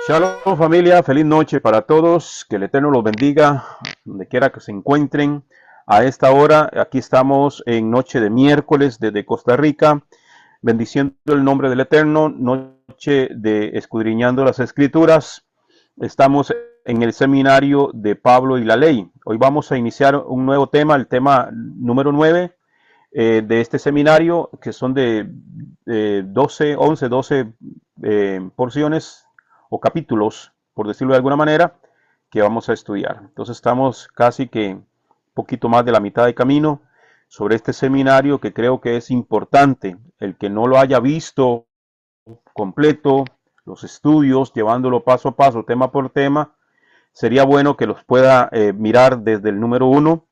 Shalom familia, feliz noche para todos, que el Eterno los bendiga, donde quiera que se encuentren. A esta hora, aquí estamos en noche de miércoles desde Costa Rica, bendiciendo el nombre del Eterno, noche de escudriñando las Escrituras. Estamos en el seminario de Pablo y la ley. Hoy vamos a iniciar un nuevo tema, el tema número 9 de este seminario, que son de 12 porciones o capítulos, por decirlo de alguna manera, que vamos a estudiar. Entonces estamos casi que un poquito más de la mitad de camino sobre este seminario que creo que es importante. El que no lo haya visto completo, los estudios, llevándolo paso a paso, tema por tema, sería bueno que los pueda mirar desde el número 1,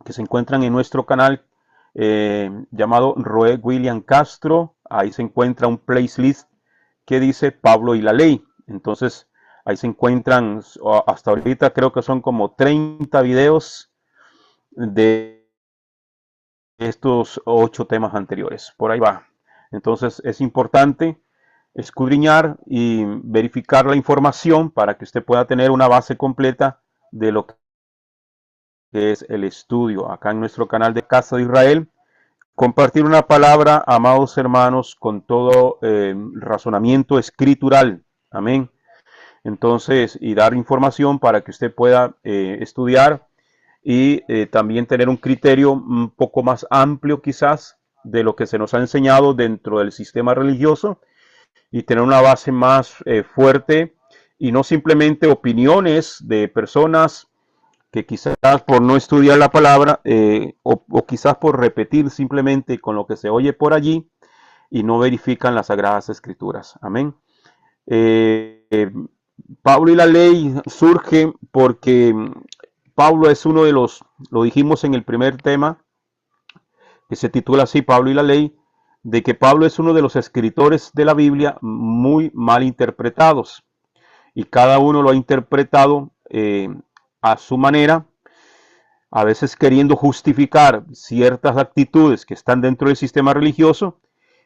que se encuentran en nuestro canal llamado Roe William Castro. Ahí se encuentra un playlist que dice Pablo y la ley. Entonces ahí se encuentran, hasta ahorita creo que son como 30 videos de estos 8 temas anteriores. Por ahí va. Entonces es importante escudriñar y verificar la información para que usted pueda tener una base completa de lo que es el estudio acá en nuestro canal de Casa de Israel. Compartir una palabra, amados hermanos, con todo razonamiento escritural. Amén. Entonces, y dar información para que usted pueda estudiar y también tener un criterio un poco más amplio quizás de lo que se nos ha enseñado dentro del sistema religioso y tener una base más fuerte y no simplemente opiniones de personas que quizás por no estudiar la palabra o quizás por repetir simplemente con lo que se oye por allí y no verifican las Sagradas Escrituras. Amén. Pablo y la ley surge porque Pablo es uno de los, lo dijimos en el primer tema, que se titula así, Pablo y la ley, de que Pablo es uno de los escritores de la Biblia muy mal interpretados. Y cada uno lo ha interpretado a su manera, a veces queriendo justificar ciertas actitudes que están dentro del sistema religioso,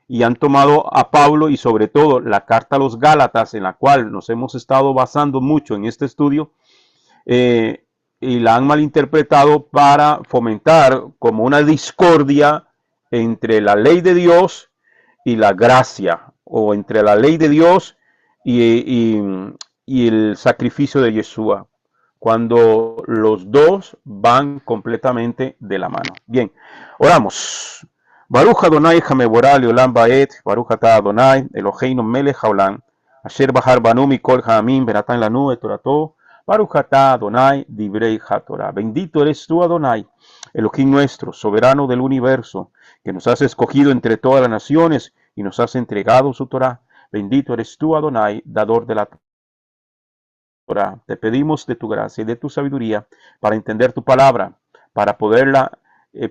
y han tomado a Pablo y sobre todo la carta a los Gálatas, en la cual nos hemos estado basando mucho en este estudio, y la han malinterpretado para fomentar como una discordia entre la ley de Dios y la gracia, o entre la ley de Dios y el sacrificio de Yeshua, cuando los dos van completamente de la mano. Bien, oramos. Baruch Adonai Jameborah Leolam Baet, Baruch Atah Adonai, Eloheinu Melech Haolam, Asher Bahar Banu Mikol Ha'amim, Benatan Lanu et Torato, Baruch Atah Adonai Divrei HaTorah. Bendito eres tú, Adonai, Elohim nuestro, soberano del universo, que nos has escogido entre todas las naciones y nos has entregado su Torah. Bendito eres tú, Adonai, dador de la Torah. Te pedimos de tu gracia y de tu sabiduría para entender tu palabra, para poderla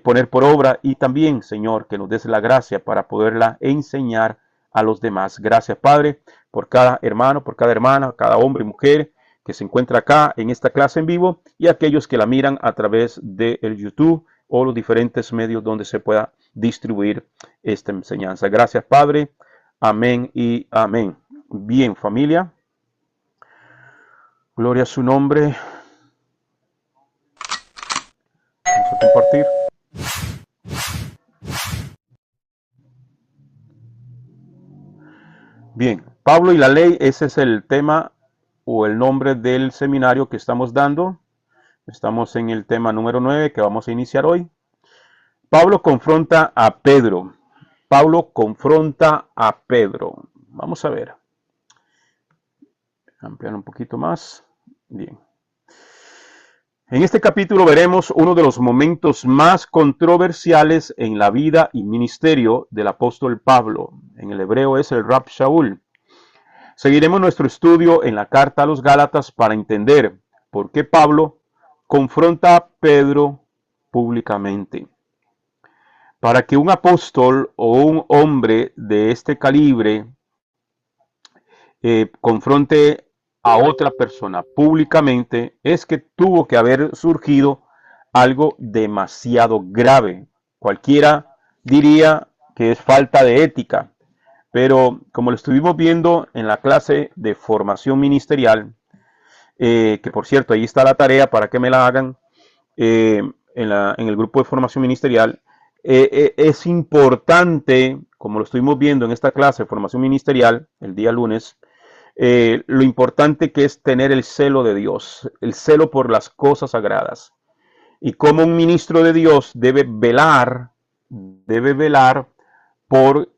poner por obra y también, Señor, que nos des la gracia para poderla enseñar a los demás. Gracias, Padre, por cada hermano, por cada hermana, cada hombre y mujer que se encuentra acá en esta clase en vivo y aquellos que la miran a través del YouTube o los diferentes medios donde se pueda distribuir esta enseñanza. Gracias, Padre. Amén y amén. Bien, familia. Gloria a su nombre. Vamos a compartir. Bien, Pablo y la ley, ese es el tema o el nombre del seminario que estamos dando. Estamos en el tema número 9 que vamos a iniciar hoy. Pablo confronta a Pedro. Pablo confronta a Pedro. Vamos a ver. Ampliar un poquito más. Bien. En este capítulo veremos uno de los momentos más controversiales en la vida y ministerio del apóstol Pablo. En el hebreo es el Rab Shaul. Seguiremos nuestro estudio en la carta a los Gálatas para entender por qué Pablo confronta a Pedro públicamente. Para que un apóstol o un hombre de este calibre confronte a otra persona públicamente, es que tuvo que haber surgido algo demasiado grave. Cualquiera diría que es falta de ética. pero como lo estuvimos viendo en la clase de formación ministerial, que por cierto, ahí está la tarea para que me la hagan en el grupo de formación ministerial, es importante, como lo estuvimos viendo en esta clase de formación ministerial el día lunes, lo importante que es tener el celo de Dios, el celo por las cosas sagradas. Y como un ministro de Dios debe velar por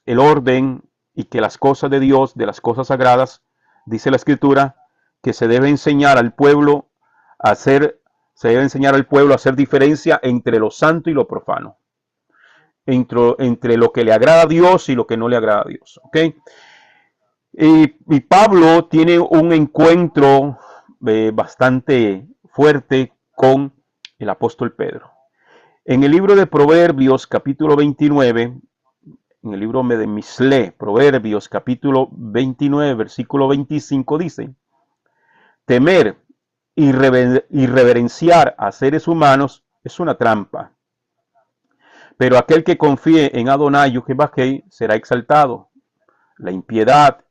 el orden y que las cosas de Dios, de las cosas sagradas, dice la Escritura, que se debe enseñar al pueblo a hacer, se debe enseñar al pueblo a hacer diferencia entre lo santo y lo profano, entre lo que le agrada a Dios y lo que no le agrada a Dios. ¿Ok? Y Pablo tiene un encuentro bastante fuerte con el apóstol Pedro. En el libro de Proverbios, capítulo 29, en el libro de Misle, Proverbios, capítulo 29, versículo 25, dice: temer y reverenciar a seres humanos es una trampa, pero aquel que confíe en Adonai Jehová será exaltado. La impiedad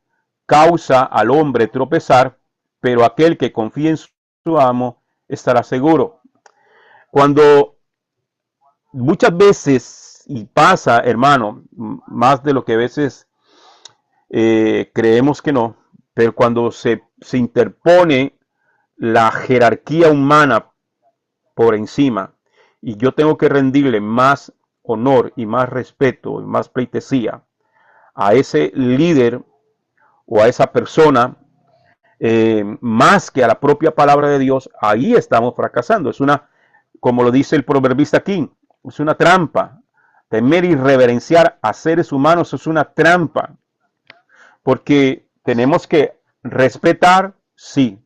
causa al hombre tropezar, pero aquel que confía en su amo estará seguro. Cuando muchas veces, y pasa, hermano, más de lo que a veces creemos que no, pero cuando se interpone la jerarquía humana por encima y yo tengo que rendirle más honor y más respeto y más pleitesía a ese líder o a esa persona, más que a la propia palabra de Dios, ahí estamos fracasando. Es una, como lo dice el proverbista aquí, es una trampa. Temer y reverenciar a seres humanos es una trampa, porque tenemos que respetar, sí.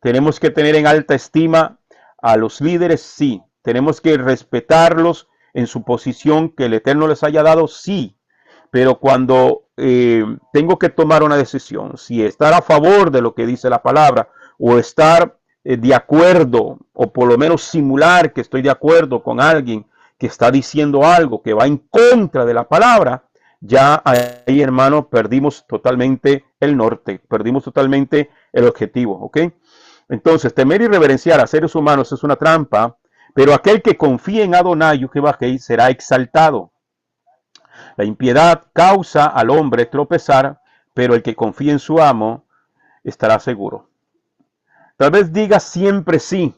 Tenemos que tener en alta estima a los líderes, sí. Tenemos que respetarlos en su posición que el Eterno les haya dado, sí. Pero cuando tengo que tomar una decisión, si estar a favor de lo que dice la palabra o estar de acuerdo, o por lo menos simular que estoy de acuerdo con alguien que está diciendo algo que va en contra de la palabra, ya ahí, hermano, perdimos totalmente el norte, perdimos totalmente el objetivo, ¿ok? Entonces, temer y reverenciar a seres humanos es una trampa, pero aquel que confíe en Adonai Jehová será exaltado. La impiedad causa al hombre tropezar, pero el que confía en su amo estará seguro. Tal vez digas siempre sí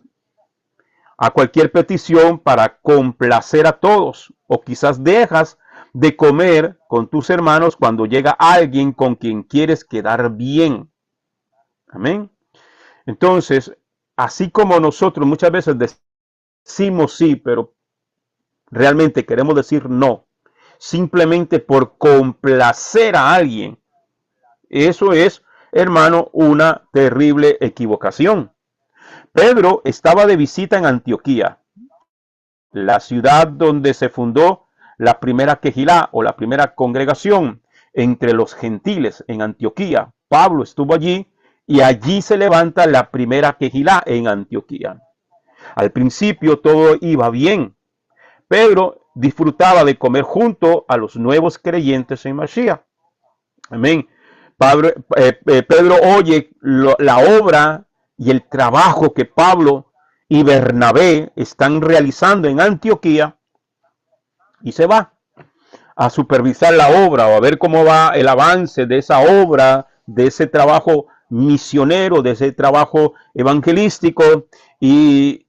a cualquier petición para complacer a todos, o quizás dejas de comer con tus hermanos cuando llega alguien con quien quieres quedar bien. Amén. Entonces, así como nosotros muchas veces decimos sí, pero realmente queremos decir no, simplemente por complacer a alguien, eso es, hermano, una terrible equivocación. Pedro estaba de visita en Antioquía, la ciudad donde se fundó la primera quejilá o la primera congregación entre los gentiles en Antioquía. Pablo estuvo allí y allí se levanta la primera quejilá en Antioquía. Al principio todo iba bien. Pedro disfrutaba de comer junto a los nuevos creyentes en Mashiach. Amén. Pedro oye la obra y el trabajo que Pablo y Bernabé están realizando en Antioquía y se va a supervisar la obra o a ver cómo va el avance de esa obra, de ese trabajo misionero, de ese trabajo evangelístico. Y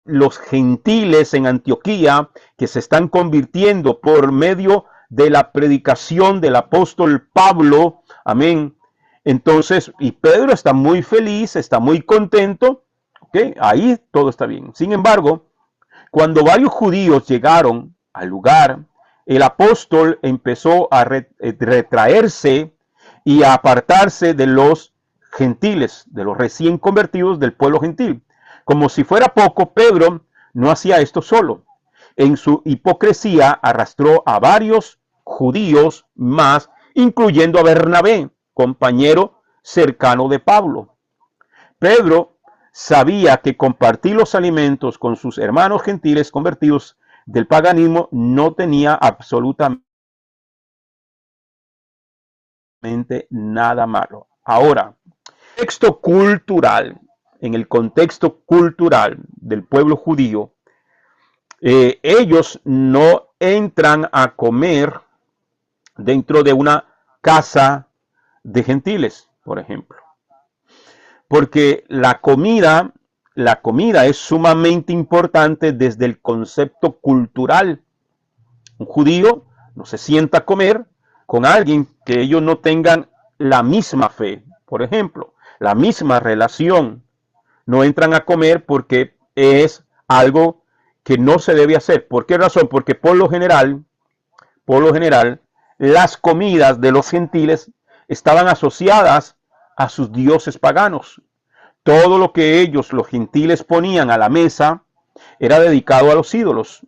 los gentiles en Antioquía que se están convirtiendo por medio de la predicación del apóstol Pablo, amén. Entonces, y Pedro está muy feliz, está muy contento, ¿ok? Ahí todo está bien. Sin embargo, cuando varios judíos llegaron al lugar, el apóstol empezó a retraerse y a apartarse de los gentiles, de los recién convertidos del pueblo gentil. Como si fuera poco, Pedro no hacía esto solo. En su hipocresía arrastró a varios judíos más, incluyendo a Bernabé, compañero cercano de Pablo. Pedro sabía que compartir los alimentos con sus hermanos gentiles convertidos del paganismo no tenía absolutamente nada malo. Ahora, texto cultural, en el contexto cultural del pueblo judío, ellos no entran a comer dentro de una casa de gentiles, por ejemplo, porque la comida es sumamente importante desde el concepto cultural. Un judío no se sienta a comer con alguien que ellos no tengan la misma fe, por ejemplo, la misma relación. No entran a comer porque es algo que no se debe hacer. ¿Por qué razón? Porque por lo general, las comidas de los gentiles estaban asociadas a sus dioses paganos. Todo lo que ellos, los gentiles, ponían a la mesa era dedicado a los ídolos.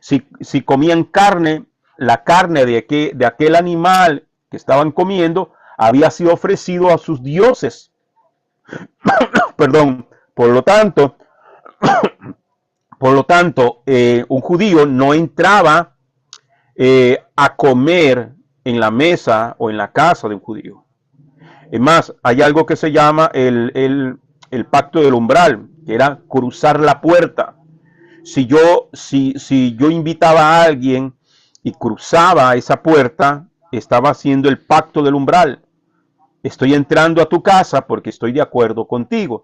Si comían carne, la carne de aquel animal que estaban comiendo había sido ofrecido a sus dioses. Perdón. Por lo tanto, un judío no entraba a comer en la mesa o en la casa de un judío. Es más, hay algo que se llama el pacto del umbral, que era cruzar la puerta. Si yo invitaba a alguien y cruzaba esa puerta, estaba haciendo el pacto del umbral. Estoy entrando a tu casa porque estoy de acuerdo contigo.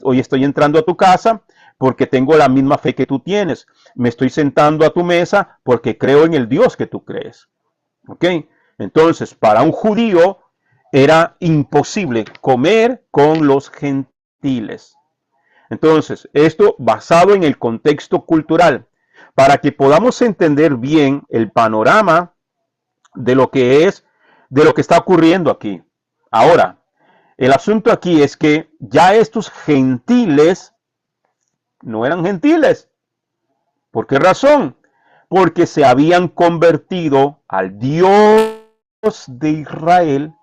Hoy estoy entrando a tu casa porque tengo la misma fe que tú tienes. Me estoy sentando a tu mesa porque creo en el Dios que tú crees. ¿Ok? Entonces, para un judío era imposible comer con los gentiles. Entonces, esto basado en el contexto cultural, para que podamos entender bien el panorama de lo que está ocurriendo aquí. Ahora, el asunto aquí es que ya estos gentiles no eran gentiles. ¿Por qué razón? Porque se habían convertido al Dios de Israel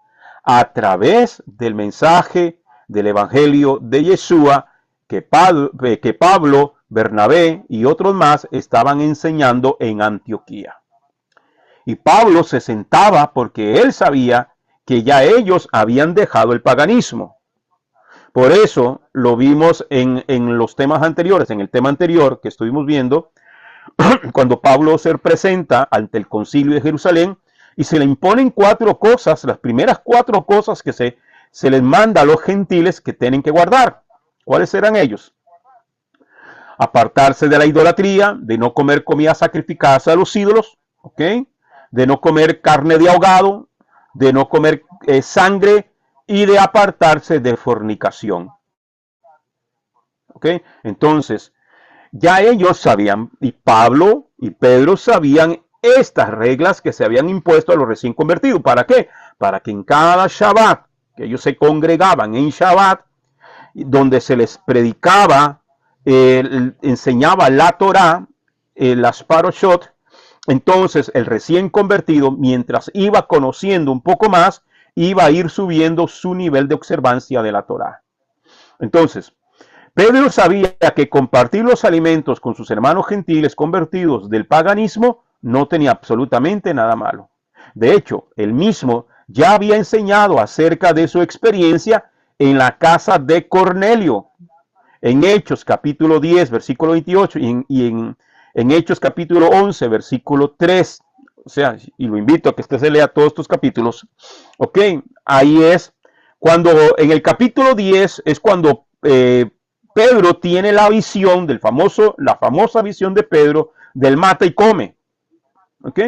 a través del mensaje del Evangelio de Yeshua que Pablo, Bernabé y otros más estaban enseñando en Antioquía. Y Pablo se sentaba porque él sabía que ya ellos habían dejado el paganismo. Por eso lo vimos en los temas anteriores, en el tema anterior que estuvimos viendo, cuando Pablo se presenta ante el concilio de Jerusalén y se le imponen 4 cosas, las primeras 4 cosas que se les manda a los gentiles que tienen que guardar. ¿Cuáles eran ellos? Apartarse de la idolatría, de no comer comida sacrificada a los ídolos, ¿ok? De no comer carne de ahogado, de no comer sangre y de apartarse de fornicación. ¿Ok? Entonces, ya ellos sabían, y Pablo y Pedro sabían estas reglas que se habían impuesto a los recién convertidos. ¿Para qué? Para que en cada Shabbat, que ellos se congregaban en Shabbat, donde se les predicaba, enseñaba la Torah, las Paroshot. Entonces el recién convertido, mientras iba conociendo un poco más, iba a ir subiendo su nivel de observancia de la Torah. Entonces, Pedro sabía que compartir los alimentos con sus hermanos gentiles convertidos del paganismo no tenía absolutamente nada malo. De hecho, él mismo ya había enseñado acerca de su experiencia en la casa de Cornelio, en Hechos capítulo 10, versículo 28, y en Hechos capítulo 11, versículo 3. O sea, y lo invito a que usted se lea todos estos capítulos. Ok, ahí es cuando, en el capítulo 10, es cuando Pedro tiene la visión la famosa visión de Pedro del mata y come. Ok,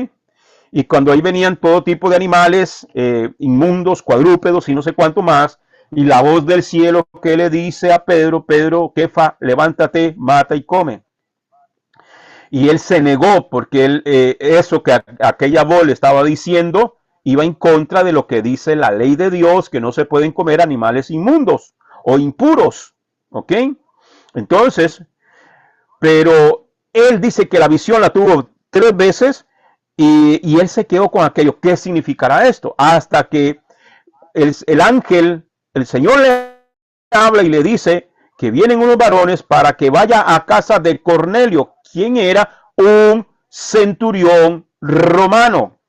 y cuando ahí venían todo tipo de animales, inmundos, cuadrúpedos y no sé cuánto más, y la voz del cielo que le dice a Pedro, Pedro, Kefa, levántate, mata y come. Y él se negó porque eso que aquella voz le estaba diciendo iba en contra de lo que dice la ley de Dios, que no se pueden comer animales inmundos o impuros. ¿Ok? Entonces, pero él dice que la visión la tuvo 3 veces y él se quedó con aquello. ¿Qué significará esto? Hasta que el ángel, el Señor le habla y le dice que vienen unos varones para que vaya a casa de Cornelio, quien era un centurión romano.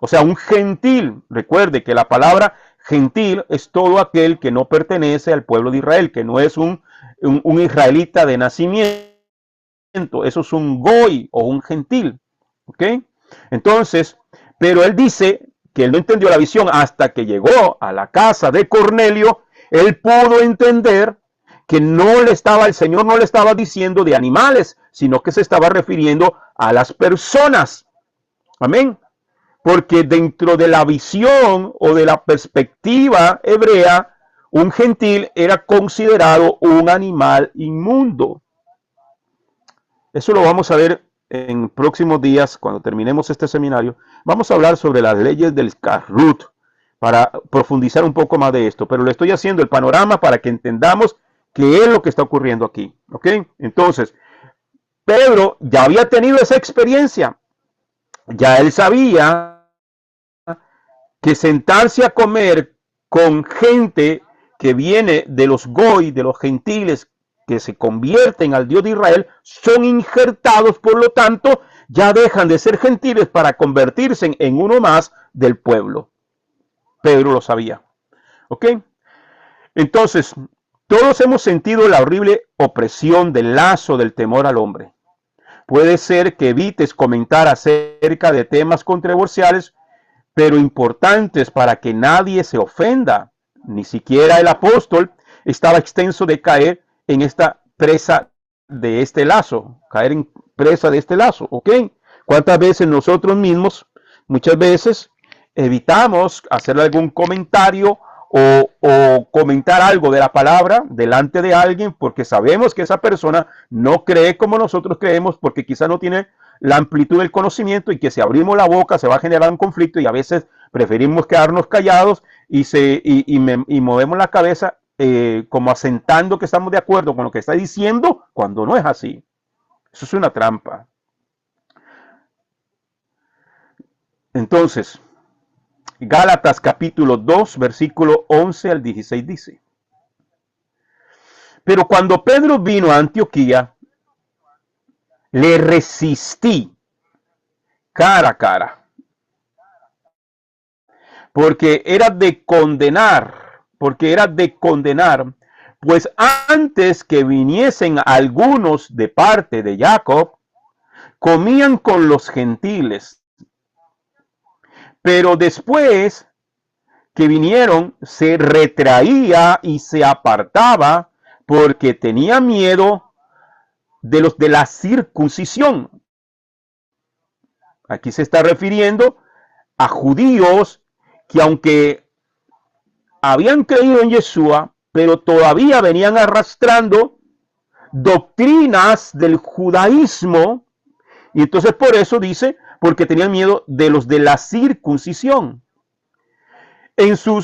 O sea, un gentil. Recuerde que la palabra gentil es todo aquel que no pertenece al pueblo de Israel, que no es un israelita de nacimiento. Eso es un goy o un gentil. ¿Ok? Entonces, pero él dice que él no entendió la visión hasta que llegó a la casa de Cornelio. Él pudo entender que el Señor no le estaba diciendo de animales, sino que se estaba refiriendo a las personas. Amén. Porque dentro de la visión o de la perspectiva hebrea, un gentil era considerado un animal inmundo. Eso lo vamos a ver en próximos días, cuando terminemos este seminario. Vamos a hablar sobre las leyes del Kashrut para profundizar un poco más de esto, pero le estoy haciendo el panorama para que entendamos qué es lo que está ocurriendo aquí. ¿Ok? Entonces, Pedro ya había tenido esa experiencia. Ya él sabía que sentarse a comer con gente que viene de los goy, de los gentiles, que se convierten al Dios de Israel, son injertados, por lo tanto, ya dejan de ser gentiles para convertirse en uno más del pueblo. Pedro lo sabía. ¿Ok? Entonces, todos hemos sentido la horrible opresión del lazo del temor al hombre. Puede ser que evites comentar acerca de temas controversiales, pero importantes para que nadie se ofenda. Ni siquiera el apóstol estaba extenso de caer en esta presa de este lazo, caer en presa de este lazo, ¿ok? ¿Cuántas veces nosotros mismos, muchas veces, evitamos hacer algún comentario o comentar algo de la palabra delante de alguien porque sabemos que esa persona no cree como nosotros creemos, porque quizá no tiene la amplitud del conocimiento, y que si abrimos la boca se va a generar un conflicto, y a veces preferimos quedarnos callados y movemos la cabeza como asentando que estamos de acuerdo con lo que está diciendo, cuando no es así. Eso es una trampa. Entonces, Gálatas capítulo 2, versículo 11 al 16 dice: pero cuando Pedro vino a Antioquía, le resistí cara a cara, porque era de condenar, pues antes que viniesen algunos de parte de Jacob, comían con los gentiles, pero después que vinieron, se retraía y se apartaba, porque tenía miedo de los de la circuncisión. Aquí se está refiriendo a judíos que, aunque habían creído en Yeshua, pero todavía venían arrastrando doctrinas del judaísmo, y entonces por eso dice, porque tenían miedo de los de la circuncisión. En su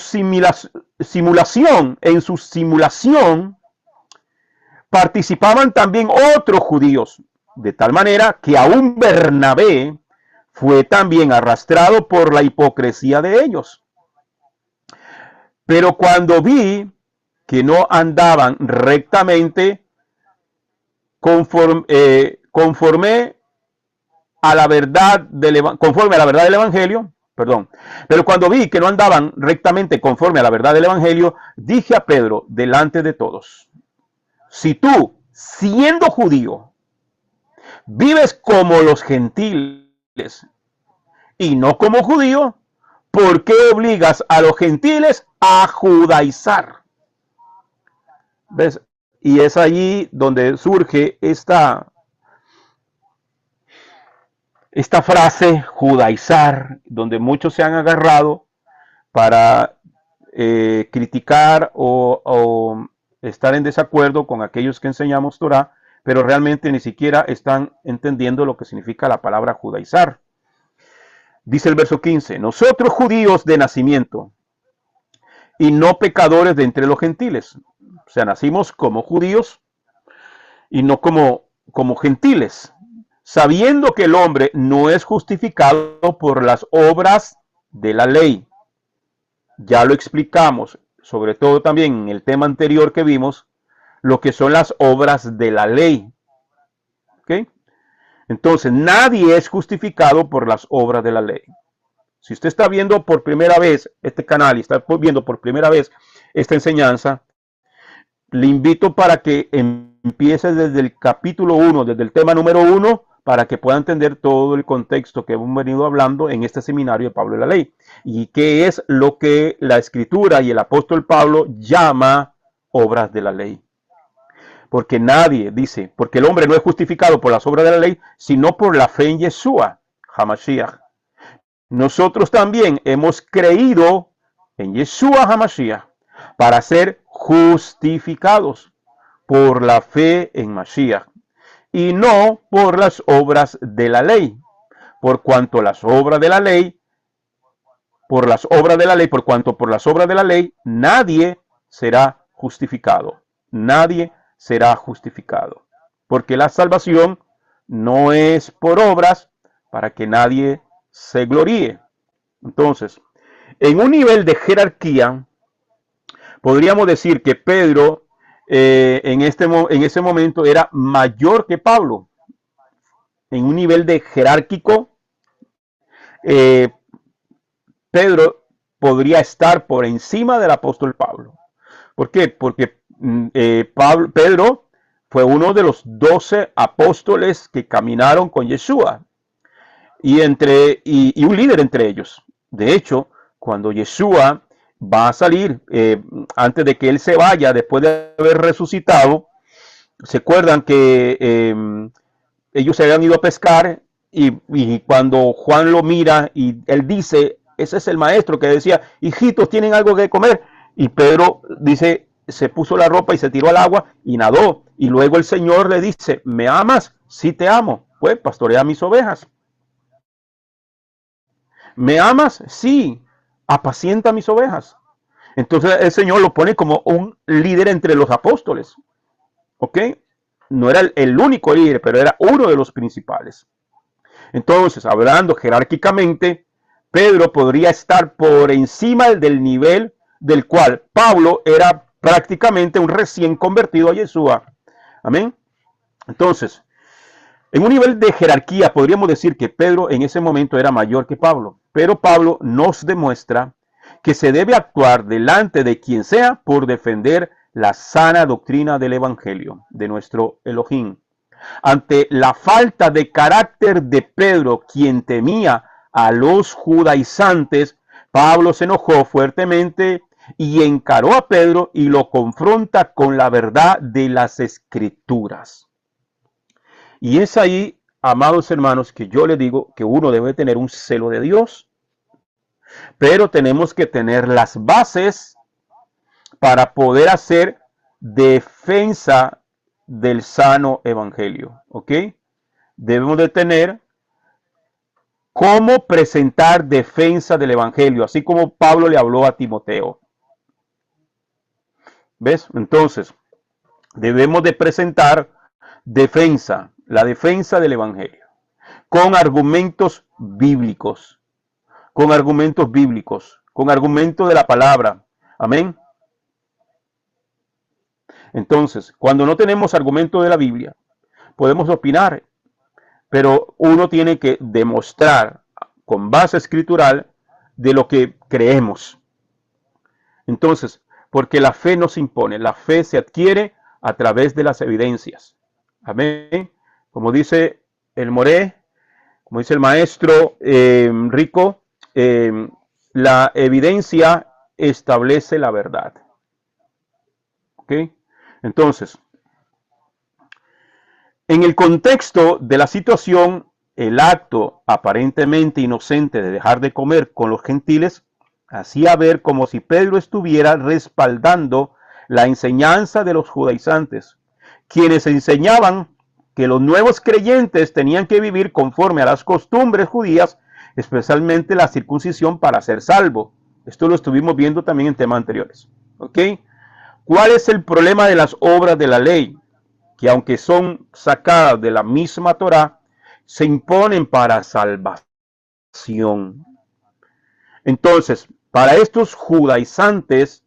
simulación participaban también otros judíos, de tal manera que aún Bernabé fue también arrastrado por la hipocresía de ellos. Pero cuando vi que no andaban rectamente conforme a la verdad del Evangelio, pero cuando vi que no andaban rectamente conforme a la verdad del Evangelio, dije a Pedro delante de todos: si tú, siendo judío, vives como los gentiles y no como judío, ¿por qué obligas a los gentiles a judaizar? ¿Ves? Y es allí donde surge esta frase, judaizar, donde muchos se han agarrado para criticar o estar en desacuerdo con aquellos que enseñamos Torah, pero realmente ni siquiera están entendiendo lo que significa la palabra judaizar. Dice el verso 15: nosotros judíos de nacimiento y no pecadores de entre los gentiles. O sea, nacimos como judíos y no como gentiles, sabiendo que el hombre no es justificado por las obras de la ley. Ya lo explicamos, sobre todo también en el tema anterior que vimos, lo que son las obras de la ley. ¿Ok? Entonces, nadie es justificado por las obras de la ley. Si usted está viendo por primera vez este canal y está viendo por primera vez esta enseñanza, le invito para que empiece desde el capítulo 1, desde el tema número 1, para que pueda entender todo el contexto que hemos venido hablando en este seminario de Pablo de la Ley. Y qué es lo que la Escritura y el apóstol Pablo llama obras de la ley. Porque nadie dice, porque el hombre no es justificado por las obras de la ley, sino por la fe en Yeshua, Hamashiach. Nosotros también hemos creído en Yeshua Hamashiach para ser justificados por la fe en Mashiach y no por las obras de la ley, por cuanto las obras de la ley, por cuanto por las obras de la ley nadie será justificado. Nadie será justificado. Porque la salvación no es por obras para que nadie se gloríe. Entonces, en un nivel de jerarquía, podríamos decir que Pedro en ese momento era mayor que Pablo. En un nivel de jerárquico, Pedro podría estar por encima del apóstol Pablo. ¿Por qué? Porque Pedro fue uno de los 12 apóstoles que caminaron con Yeshua y un líder entre ellos. De hecho, cuando Yeshua va a salir, antes de que él se vaya, después de haber resucitado, se acuerdan que ellos se habían ido a pescar y cuando Juan lo mira y él dice, ese es el maestro que decía, hijitos, ¿tienen algo que comer? Y Pedro dice, se puso la ropa y se tiró al agua y nadó. Y luego el Señor le dice, ¿me amas? Sí te amo. Pues pastorea mis ovejas. ¿Me amas? Sí. Apacienta mis ovejas. Entonces el Señor lo pone como un líder entre los apóstoles. ¿Ok? No era el único líder, pero era uno de los principales. Entonces, hablando jerárquicamente, Pedro podría estar por encima del nivel del cual Pablo era prácticamente un recién convertido a Yeshua. Amén. Entonces, en un nivel de jerarquía podríamos decir que Pedro en ese momento era mayor que Pablo, pero Pablo nos demuestra que se debe actuar delante de quien sea por defender la sana doctrina del evangelio de nuestro Elohim. Ante la falta de carácter de Pedro, quien temía a los judaizantes, Pablo se enojó fuertemente y encaró a Pedro y lo confronta con la verdad de las Escrituras. Y es ahí, amados hermanos, que yo le digo que uno debe tener un celo de Dios, pero tenemos que tener las bases para poder hacer defensa del sano evangelio, ¿ok? Debemos de tener cómo presentar defensa del evangelio, así como Pablo le habló a Timoteo. ¿Ves? Entonces, debemos de presentar defensa, la defensa del evangelio, con argumentos bíblicos, con argumentos de la palabra. Amén. Entonces, cuando no tenemos argumento de la Biblia, podemos opinar, pero uno tiene que demostrar con base escritural de lo que creemos. Entonces, porque la fe no se impone, la fe se adquiere a través de las evidencias. Amén. Como dice el Moré, como dice el maestro Rico, la evidencia establece la verdad. ¿Ok? Entonces, en el contexto de la situación, el acto aparentemente inocente de dejar de comer con los gentiles hacía ver como si Pedro estuviera respaldando la enseñanza de los judaizantes, quienes enseñaban que los nuevos creyentes tenían que vivir conforme a las costumbres judías, especialmente la circuncisión, para ser salvo. Esto lo estuvimos viendo también en temas anteriores. ¿Ok? ¿Cuál es el problema de las obras de la ley? Que aunque son sacadas de la misma Torá, se imponen para salvación. Entonces, para estos judaizantes,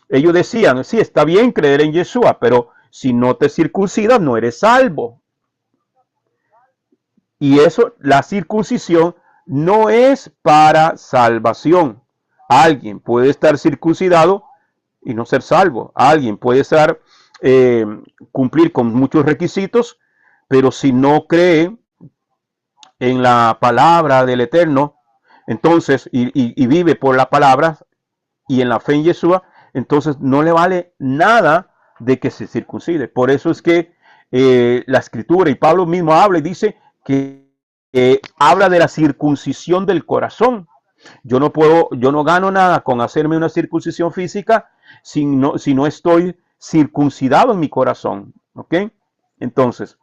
ellos decían, sí, está bien creer en Yeshua, pero si no te circuncidas, no eres salvo. Y eso, la circuncisión, no es para salvación. Alguien puede estar circuncidado y no ser salvo. Alguien puede estar cumplir con muchos requisitos, pero si no cree en la palabra del Eterno, entonces, y vive por la palabra y en la fe en Yeshua, entonces no le vale nada de que se circuncide. Por eso es que la escritura, y Pablo mismo habla y dice que habla de la circuncisión del corazón. Yo no gano nada con hacerme una circuncisión física si no estoy circuncidado en mi corazón. ¿Ok? Entonces,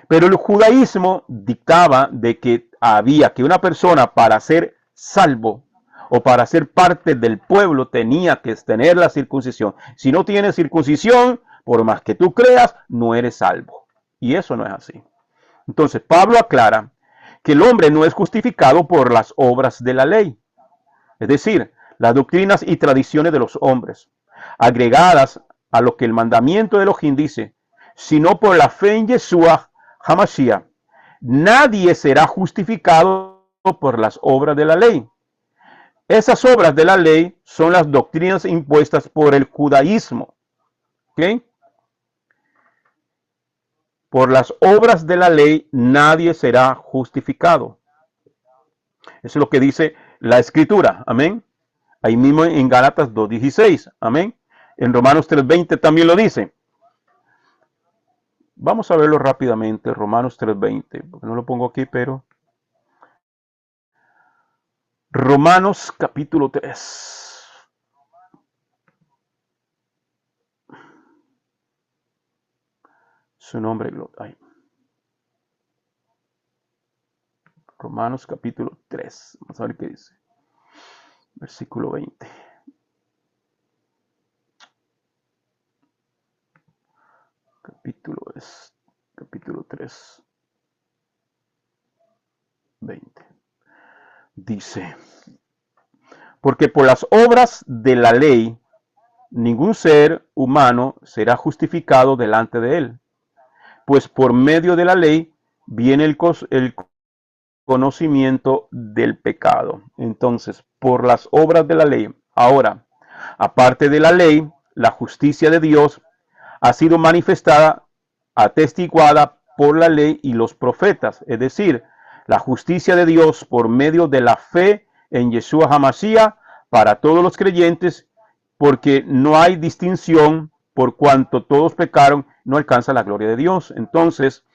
pero el judaísmo dictaba de que había que una persona para ser salvo o para ser parte del pueblo tenía que tener la circuncisión. Si no tienes circuncisión, por más que tú creas, no eres salvo. Y eso no es así. Entonces, Pablo aclara que el hombre no es justificado por las obras de la ley, es decir, las doctrinas y tradiciones de los hombres, agregadas a lo que el mandamiento de Elohim dice, sino por la fe en Yeshua HaMashiach. Nadie será justificado por las obras de la ley. Esas obras de la ley son las doctrinas impuestas por el judaísmo. ¿Ok? Por las obras de la ley nadie será justificado. Eso es lo que dice la escritura. Amén. Ahí mismo en Gálatas 2:16. Amén. En Romanos 3:20 también lo dice. Vamos a verlo rápidamente. Romanos 3:20. Porque no lo pongo aquí, pero... Romanos capítulo 3. Su nombre. Ay. Romanos capítulo 3. Vamos a ver qué dice. Versículo 20. Capítulo 3. 20. Dice, porque por las obras de la ley, ningún ser humano será justificado delante de él, pues por medio de la ley viene el conocimiento del pecado. Entonces, por las obras de la ley. Ahora, aparte de la ley, la justicia de Dios ha sido manifestada, atestiguada por la ley y los profetas, es decir, la justicia de Dios por medio de la fe en Yeshua HaMashiach para todos los creyentes, porque no hay distinción, por cuanto todos pecaron, no alcanza la gloria de Dios. Entonces,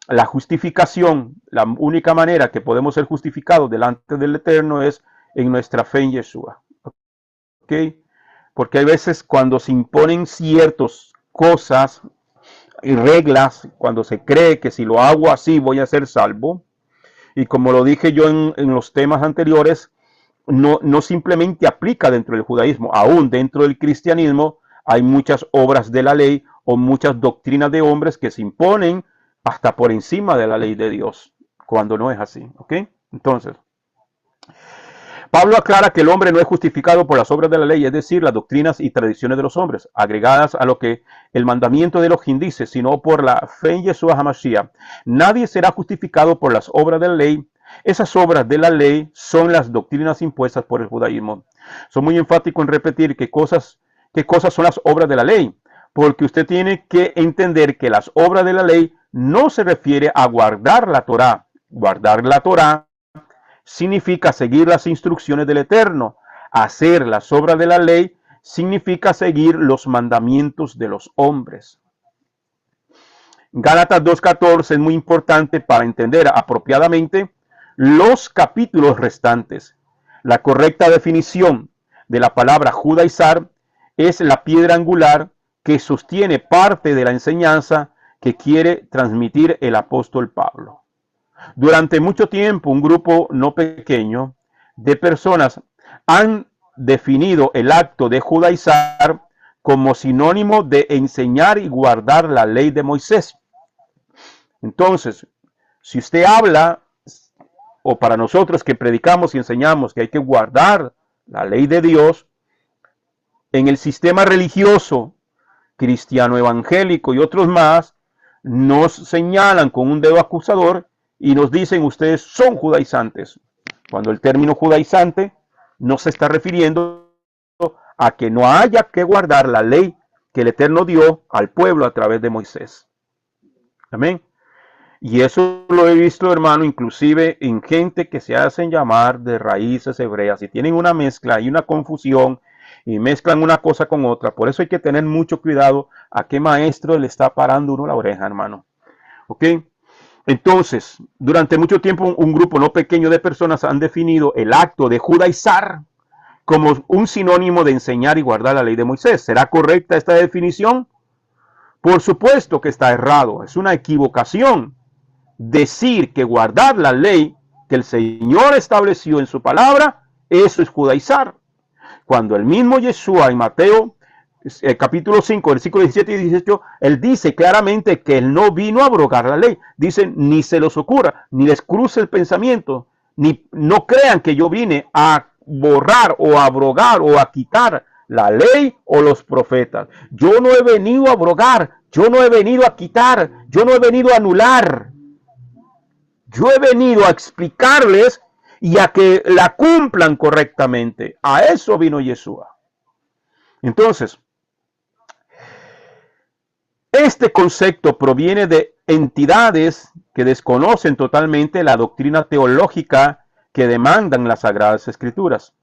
la justificación, la única manera que podemos ser justificados delante del Eterno es en nuestra fe en Yeshua. ¿Ok? Porque hay veces cuando se imponen ciertas cosas y reglas, cuando se cree que si lo hago así voy a ser salvo, y como lo dije yo en los temas anteriores, no simplemente aplica dentro del judaísmo, aún dentro del cristianismo hay muchas obras de la ley o muchas doctrinas de hombres que se imponen hasta por encima de la ley de Dios, cuando no es así. ¿Ok? Entonces, Pablo aclara que el hombre no es justificado por las obras de la ley, es decir, las doctrinas y tradiciones de los hombres, agregadas a lo que el mandamiento de Elohim dice, sino por la fe en Yeshua HaMashiach. Nadie será justificado por las obras de la ley. Esas obras de la ley son las doctrinas impuestas por el judaísmo. Soy muy enfático en repetir qué cosas son las obras de la ley, porque usted tiene que entender que las obras de la ley no se refiere a guardar la Torá. Guardar la Torá significa seguir las instrucciones del Eterno. Hacer las obras de la ley significa seguir los mandamientos de los hombres. Gálatas 2:14 es muy importante para entender apropiadamente los capítulos restantes. La correcta definición de la palabra judaizar es la piedra angular que sostiene parte de la enseñanza que quiere transmitir el apóstol Pablo. Durante mucho tiempo, un grupo no pequeño de personas han definido el acto de judaizar como sinónimo de enseñar y guardar la ley de Moisés. Entonces, si usted habla, o para nosotros que predicamos y enseñamos que hay que guardar la ley de Dios, en el sistema religioso cristiano evangélico y otros más, nos señalan con un dedo acusador y nos dicen ustedes son judaizantes. Cuando el término judaizante no se está refiriendo a que no haya que guardar la ley que el Eterno dio al pueblo a través de Moisés. Amén. Y eso lo he visto, hermano, inclusive en gente que se hacen llamar de raíces hebreas y tienen una mezcla y una confusión y mezclan una cosa con otra. Por eso hay que tener mucho cuidado a qué maestro le está parando uno la oreja, hermano. ¿Ok? Entonces, durante mucho tiempo un grupo no pequeño de personas han definido el acto de judaizar como un sinónimo de enseñar y guardar la ley de Moisés. ¿Será correcta esta definición? Por supuesto que está errado. Es una equivocación decir que guardar la ley que el Señor estableció en su palabra, eso es judaizar. Cuando el mismo Yeshua en Mateo capítulo 5, versículos 17 y 18, él dice claramente que él no vino a abrogar la ley. Dice, ni se los ocurra, ni les cruce el pensamiento, ni no crean que yo vine a borrar o a abrogar o a quitar la ley o los profetas. Yo no he venido a abrogar, yo no he venido a quitar, yo no he venido a anular. Yo he venido a explicarles y a que la cumplan correctamente. A eso vino Yeshua. Entonces, este concepto proviene de entidades que desconocen totalmente la doctrina teológica que demandan las Sagradas Escrituras.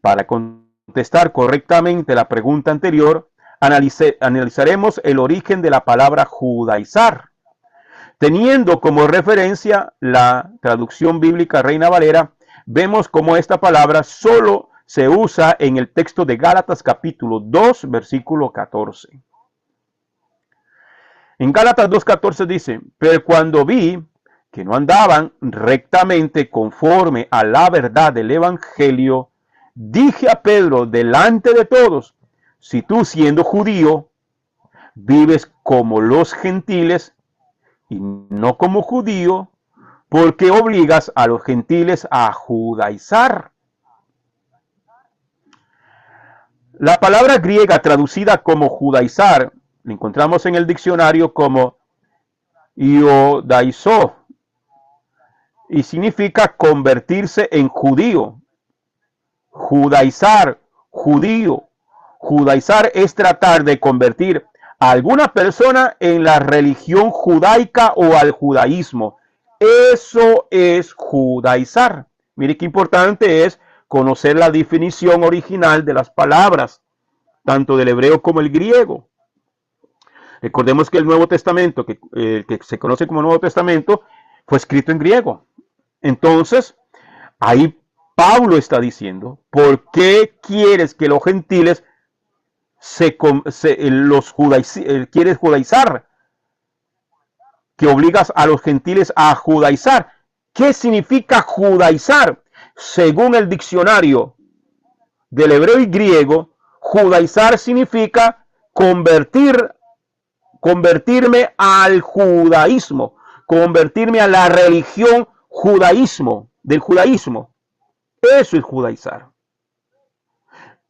Para contestar correctamente la pregunta anterior, analizaremos el origen de la palabra judaizar, teniendo como referencia la traducción bíblica Reina Valera. Vemos cómo esta palabra solo se usa en el texto de Gálatas capítulo 2, versículo 14. En Gálatas 2:14 dice, pero cuando vi que no andaban rectamente conforme a la verdad del evangelio, dije a Pedro delante de todos, si tú siendo judío, vives como los gentiles y no como judío, ¿por qué obligas a los gentiles a judaizar? La palabra griega traducida como judaizar la encontramos en el diccionario como iodaizo y significa convertirse en judío. Judaizar, judío. Judaizar es tratar de convertir a alguna persona en la religión judaica o al judaísmo. Eso es judaizar. Mire qué importante es conocer la definición original de las palabras, tanto del hebreo como el griego. Recordemos que el Nuevo Testamento, que se conoce como Nuevo Testamento, fue escrito en griego. Entonces, ahí Pablo está diciendo, ¿por qué quieres que los gentiles quieres judaizar? Que obligas a los gentiles a judaizar. ¿Qué significa judaizar? Según el diccionario del hebreo y griego, judaizar significa convertirme al judaísmo, convertirme a la religión del judaísmo. Eso es judaizar.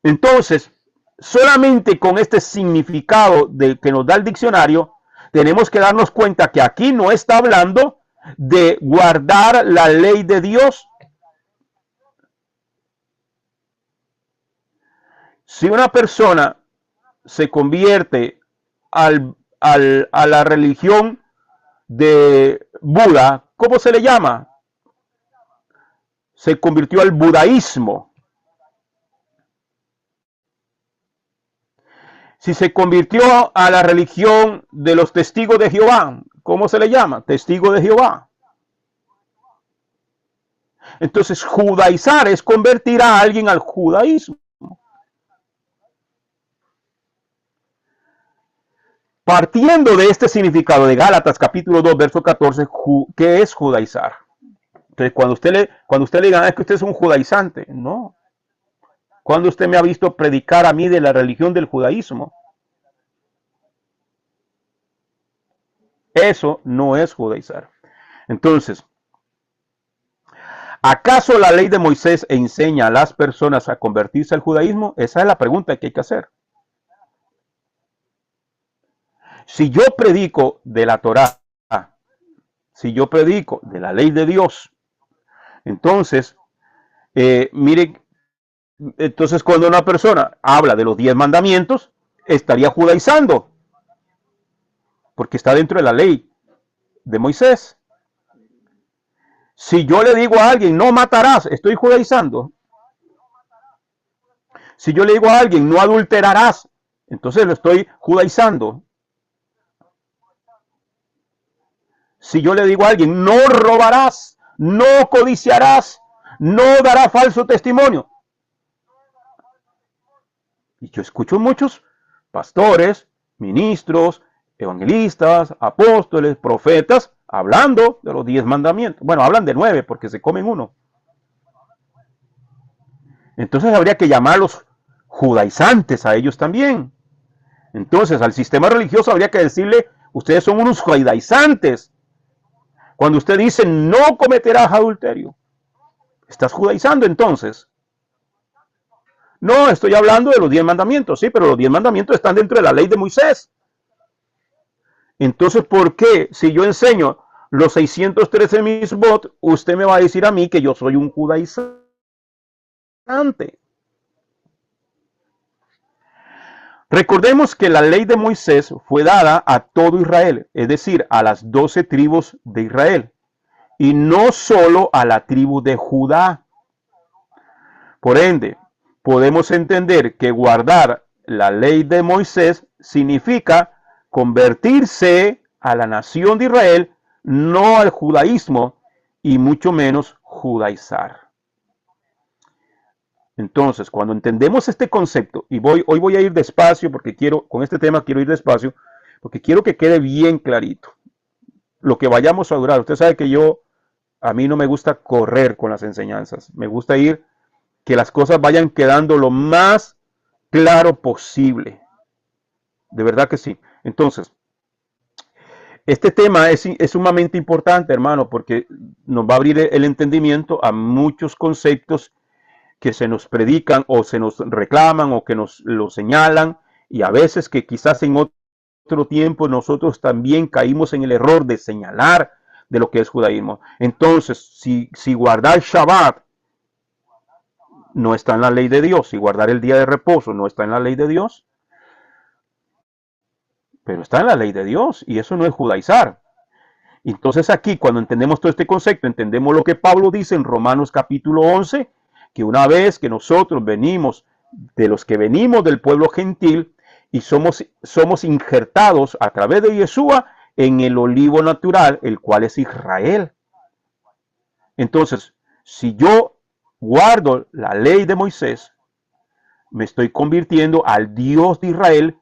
Entonces, solamente con este significado que nos da el diccionario, tenemos que darnos cuenta que aquí no está hablando de guardar la ley de Dios. Si una persona se convierte a la religión de Buda, ¿cómo se le llama? Se convirtió al budaísmo. Si se convirtió a la religión de los testigos de Jehová, ¿cómo se le llama? Testigo de Jehová. Entonces, judaizar es convertir a alguien al judaísmo. Partiendo de este significado de Gálatas capítulo 2, verso 14, ¿qué es judaizar? Entonces, cuando usted le diga, es que usted es un judaizante, no. ¿Cuándo usted me ha visto predicar a mí de la religión del judaísmo? Eso no es judaizar. Entonces, ¿acaso la ley de Moisés enseña a las personas a convertirse al judaísmo? Esa es la pregunta que hay que hacer. Si yo predico de la Torá, si yo predico de la ley de Dios, entonces Mire, entonces cuando una persona habla de los 10 mandamientos, estaría judaizando, porque está dentro de la ley de Moisés. Si yo le digo a alguien, no matarás, estoy judaizando. Si yo le digo a alguien, no adulterarás, entonces lo estoy judaizando. Si yo le digo a alguien, no robarás, no codiciarás, no darás falso testimonio. Y yo escucho muchos pastores, ministros, evangelistas, apóstoles, profetas, hablando de los 10 mandamientos. Bueno, hablan de 9 porque se comen uno. Entonces habría que llamarlos judaizantes a ellos también. Entonces al sistema religioso habría que decirle, ustedes son unos judaizantes. Cuando usted dice, no cometerás adulterio, estás judaizando entonces. No, estoy hablando de los 10 mandamientos, sí, pero los 10 mandamientos están dentro de la ley de Moisés. Entonces, ¿por qué si yo enseño los 613 misbot, usted me va a decir a mí que yo soy un judaizante? Recordemos que la ley de Moisés fue dada a todo Israel, es decir, a las 12 tribus de Israel, y no solo a la tribu de Judá. Por ende, podemos entender que guardar la ley de Moisés significa convertirse a la nación de Israel, no al judaísmo, y mucho menos judaizar. Entonces, cuando entendemos este concepto, y hoy voy a ir despacio porque con este tema quiero ir despacio, porque quiero que quede bien clarito lo que vayamos a durar. Usted sabe que a mí no me gusta correr con las enseñanzas, me gusta que las cosas vayan quedando lo más claro posible. De verdad que sí. Entonces, este tema es sumamente importante, hermano, porque nos va a abrir el entendimiento a muchos conceptos que se nos predican o se nos reclaman o que nos lo señalan, y a veces que quizás en otro tiempo nosotros también caímos en el error de señalar de lo que es judaísmo. Entonces, si guardar Shabbat no está en la ley de Dios, si guardar el día de reposo no está en la ley de Dios, pero está en la ley de Dios, y eso no es judaizar. Entonces aquí, cuando entendemos todo este concepto, entendemos lo que Pablo dice en Romanos capítulo 11, que una vez que nosotros venimos de los que venimos del pueblo gentil y somos injertados a través de Yeshua en el olivo natural, el cual es Israel. Entonces, si yo guardo la ley de Moisés, me estoy convirtiendo al Dios de Israel,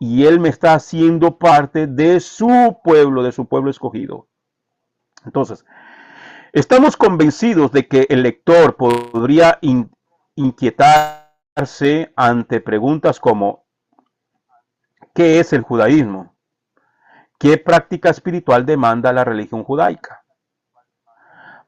y él me está haciendo parte de su pueblo escogido. Entonces, estamos convencidos de que el lector podría inquietarse ante preguntas como: ¿qué es el judaísmo? ¿Qué práctica espiritual demanda la religión judaica?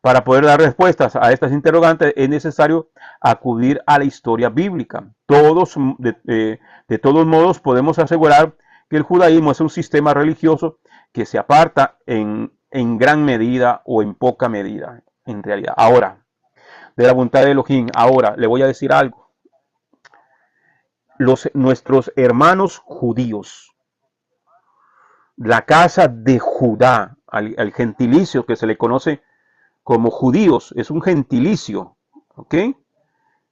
Para poder dar respuestas a estas interrogantes es necesario acudir a la historia bíblica. De todos modos, podemos asegurar que el judaísmo es un sistema religioso que se aparta en gran medida o en poca medida, en realidad. Ahora, de la voluntad de Elohim, ahora le voy a decir algo. Nuestros hermanos judíos, la casa de Judá, al gentilicio que se le conoce como judíos, es un gentilicio, ¿ok?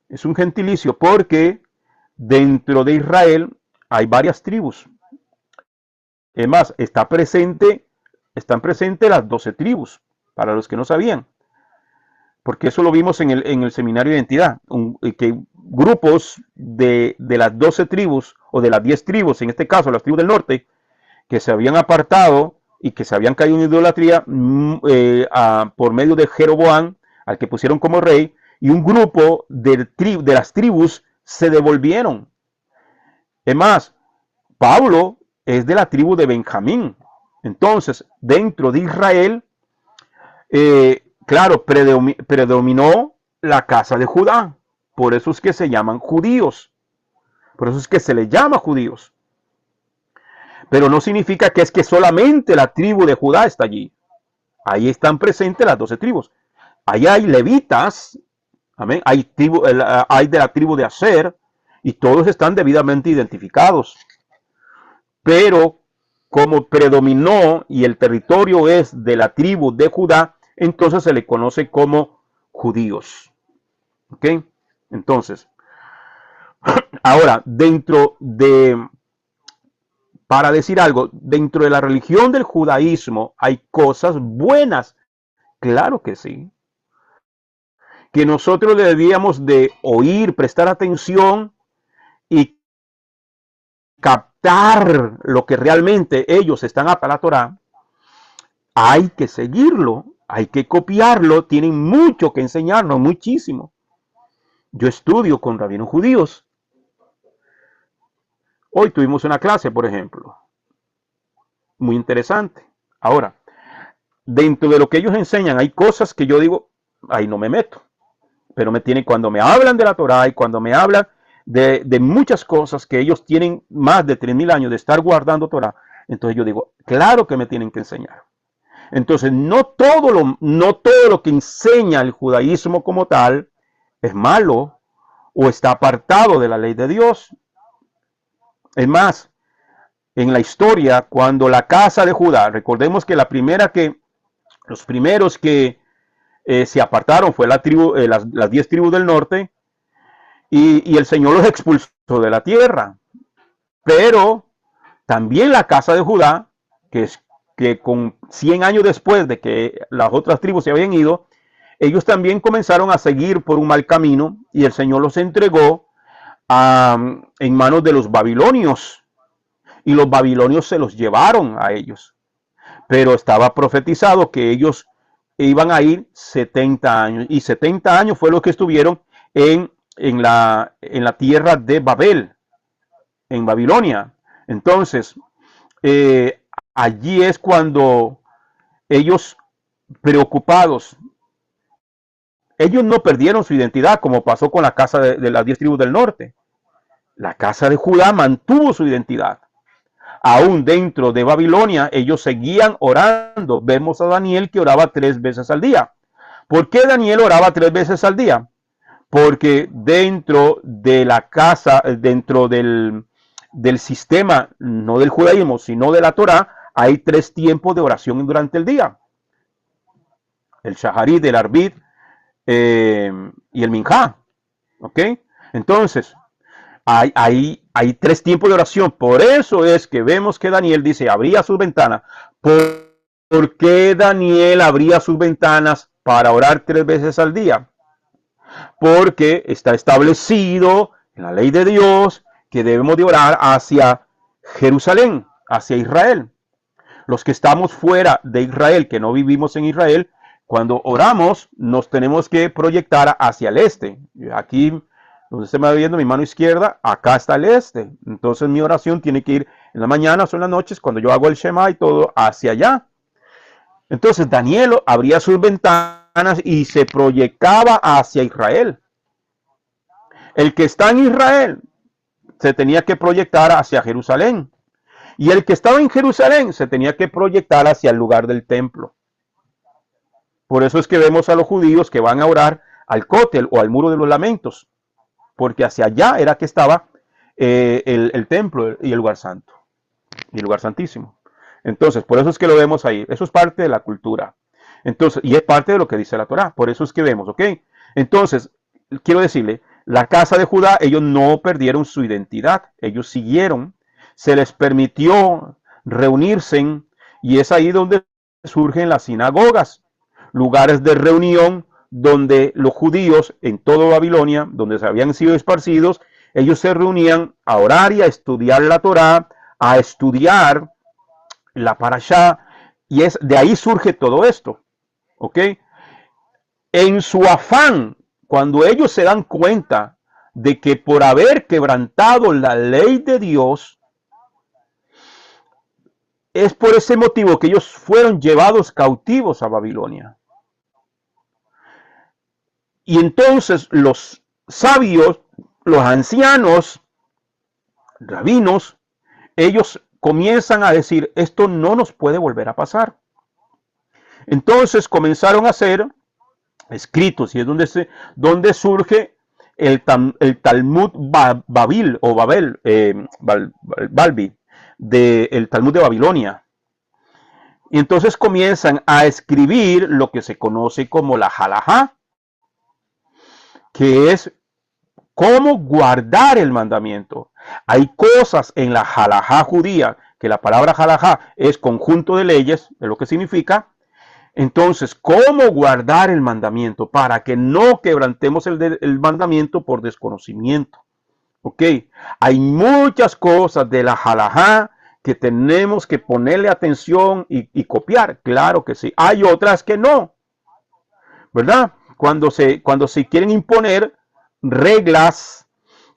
Es un gentilicio porque dentro de Israel hay varias tribus. Es más, están presentes las 12 tribus, para los que no sabían. Porque eso lo vimos en el seminario de identidad, que grupos de las 12 tribus, o de las 10 tribus, en este caso las tribus del norte, que se habían apartado y que se habían caído en idolatría por medio de Jeroboam, al que pusieron como rey, y un grupo de las tribus se devolvieron. Es más, Pablo es de la tribu de Benjamín. Entonces, dentro de Israel, claro, predominó la casa de Judá. Por eso es que se llaman judíos. Por eso es que se les llama judíos. Pero no significa que es que solamente la tribu de Judá está allí. Ahí están presentes las 12 tribus. Ahí hay levitas, Amén. Hay de la tribu de Aser y todos están debidamente identificados. Pero como predominó y el territorio es de la tribu de Judá, entonces se le conoce como judíos. ¿Ok? Entonces, ahora, para decir algo, dentro de la religión del judaísmo hay cosas buenas. Claro que sí. Que nosotros debíamos de oír, prestar atención y captar lo que realmente ellos están a la Torah. Hay que seguirlo, hay que copiarlo, tienen mucho que enseñarnos, muchísimo. Yo estudio con rabinos judíos. Hoy tuvimos una clase, por ejemplo, muy interesante. Ahora, dentro de lo que ellos enseñan, hay cosas que yo digo, ahí no me meto. Pero cuando me hablan de la Torah y cuando me hablan de muchas cosas que ellos tienen más de 3000 años de estar guardando Torah, entonces yo digo, claro que me tienen que enseñar. Entonces, no todo lo que enseña el judaísmo como tal es malo o está apartado de la ley de Dios. Es más, en la historia, cuando la casa de Judá, recordemos que los primeros que se apartaron fue las 10 tribus del norte, y el Señor los expulsó de la tierra. Pero también la casa de Judá, que con 100 años después de que las otras tribus se habían ido, ellos también comenzaron a seguir por un mal camino y el Señor los entregó en manos de los babilonios. Y los babilonios se los llevaron a ellos. Pero estaba profetizado que ellos iban a ir 70 años. Y 70 años fue lo que estuvieron en la tierra de Babel, en Babilonia. Entonces, allí es cuando ellos, preocupados, ellos no perdieron su identidad como pasó con la casa de las 10 tribus del norte. La casa de Judá mantuvo su identidad. Aún dentro de Babilonia, ellos seguían orando. Vemos a Daniel que oraba 3 veces al día. ¿Por qué Daniel oraba 3 veces al día? Porque dentro de la casa, dentro del sistema, no del judaísmo, sino de la Torah, hay 3 tiempos de oración durante el día. El Shaharit, el Arbit y el Minjá. ¿Ok? Entonces, hay 3 tiempos de oración. Por eso es que vemos que Daniel dice, abría sus ventanas. ¿Por qué Daniel abría sus ventanas para orar 3 veces al día? Porque está establecido en la ley de Dios que debemos de orar hacia Jerusalén, hacia Israel. Los que estamos fuera de Israel, que no vivimos en Israel, cuando oramos nos tenemos que proyectar hacia el este. Aquí, donde se me va viendo mi mano izquierda, acá está el este. Entonces mi oración tiene que ir en la mañana o en las noches, cuando yo hago el Shema y todo, hacia allá. Entonces Daniel abría sus ventanas y se proyectaba hacia Israel. El que está en Israel se tenía que proyectar hacia Jerusalén. Y el que estaba en Jerusalén se tenía que proyectar hacia el lugar del templo. Por eso es que vemos a los judíos que van a orar al Cótel o al Muro de los Lamentos, porque hacia allá era que estaba el templo y el lugar santo, y el lugar santísimo. Entonces, por eso es que lo vemos ahí. Eso es parte de la cultura. Entonces, y es parte de lo que dice la Torá. Por eso es que vemos, ¿ok? Entonces, quiero decirle, la casa de Judá, ellos no perdieron su identidad. Ellos siguieron. Se les permitió reunirse y es ahí donde surgen las sinagogas, lugares de reunión donde los judíos en toda Babilonia, donde se habían sido esparcidos, ellos se reunían a orar y a estudiar la Torá, a estudiar la Parashá, y de ahí surge todo esto, ¿ok? En su afán, cuando ellos se dan cuenta de que por haber quebrantado la ley de Dios, es por ese motivo que ellos fueron llevados cautivos a Babilonia. Y entonces los sabios, los ancianos, rabinos, ellos comienzan a decir, esto no nos puede volver a pasar. Entonces comenzaron a hacer escritos, y es donde surge el Talmud Babil o Babel, Balbi, del Talmud de Babilonia. Y entonces comienzan a escribir lo que se conoce como la halajá, que es cómo guardar el mandamiento. Hay cosas en la halajá judía, que la palabra halajá es conjunto de leyes, es lo que significa. Entonces, ¿cómo guardar el mandamiento para que no quebrantemos el mandamiento por desconocimiento? Ok, hay muchas cosas de la halajá que tenemos que ponerle atención y copiar, claro que sí. Hay otras que no, ¿verdad? Cuando se quieren imponer reglas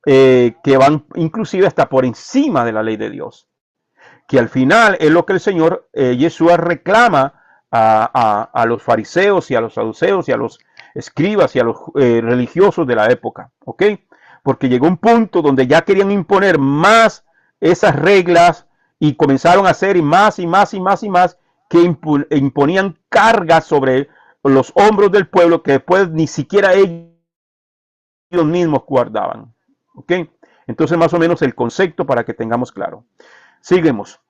que van inclusive hasta por encima de la ley de Dios, que al final es lo que el Señor Yeshua reclama a los fariseos y a los saduceos y a los escribas y a los religiosos de la época, ¿ok? Porque llegó un punto donde ya querían imponer más esas reglas y comenzaron a hacer más y más y más y más, que imponían cargas sobre los hombros del pueblo que después ni siquiera ellos mismos guardaban, ¿ok? Entonces más o menos el concepto para que tengamos claro. Seguimos.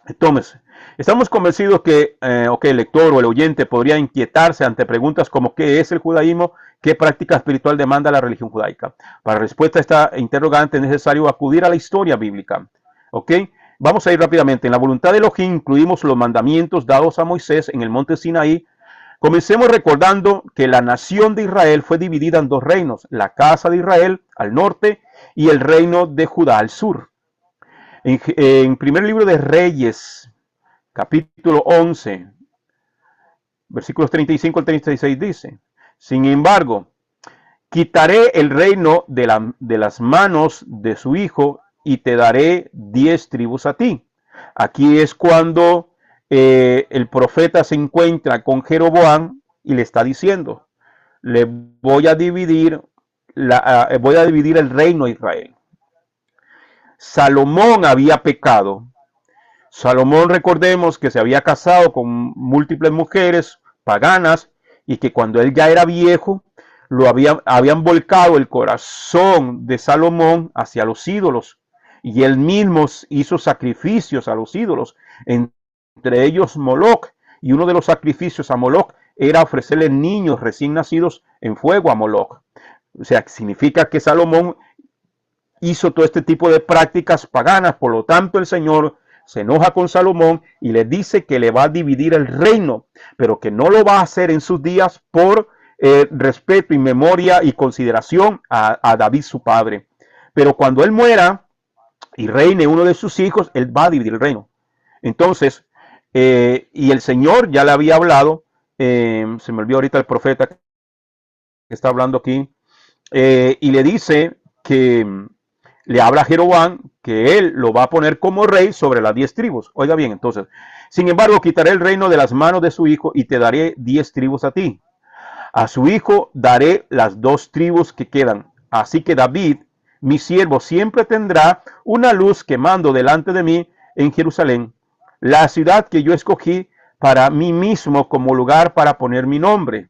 Entonces, estamos convencidos que el lector o el oyente podría inquietarse ante preguntas como ¿qué es el judaísmo? ¿Qué práctica espiritual demanda la religión judaica? Para respuesta a esta interrogante es necesario acudir a la historia bíblica. ¿Ok? Vamos a ir rápidamente. En la voluntad de Elohim incluimos los mandamientos dados a Moisés en el monte Sinaí. Comencemos recordando que la nación de Israel fue dividida en dos reinos, la casa de Israel al norte y el reino de Judá al sur. En primer libro de Reyes, capítulo 11, versículos 35 al 36 dice: sin embargo, quitaré el reino de las manos de su hijo y te daré 10 tribus a ti. Aquí es cuando el profeta se encuentra con Jeroboam y le está diciendo: le voy a dividir el reino a Israel. Salomón había pecado. Salomón, recordemos que se había casado con múltiples mujeres paganas y que cuando él ya era viejo, habían volcado el corazón de Salomón hacia los ídolos, y él mismo hizo sacrificios a los ídolos, entre ellos Moloc, y uno de los sacrificios a Moloc era ofrecerle niños recién nacidos en fuego a Moloc. O sea, significa que Salomón hizo todo este tipo de prácticas paganas. Por lo tanto, el Señor se enoja con Salomón y le dice que le va a dividir el reino, pero que no lo va a hacer en sus días por respeto y memoria y consideración a David su padre. Pero cuando él muera y reine uno de sus hijos, él va a dividir el reino. Entonces, y el Señor ya le había hablado, se me olvidó ahorita el profeta que está hablando aquí, y le dice que le habla a Jeroboam que él lo va a poner como rey sobre las 10 tribus. Oiga bien, entonces, sin embargo, quitaré el reino de las manos de su hijo y te daré 10 tribus a ti. A su hijo daré las 2 tribus que quedan. Así que David, mi siervo, siempre tendrá una luz quemando delante de mí en Jerusalén, la ciudad que yo escogí para mí mismo como lugar para poner mi nombre.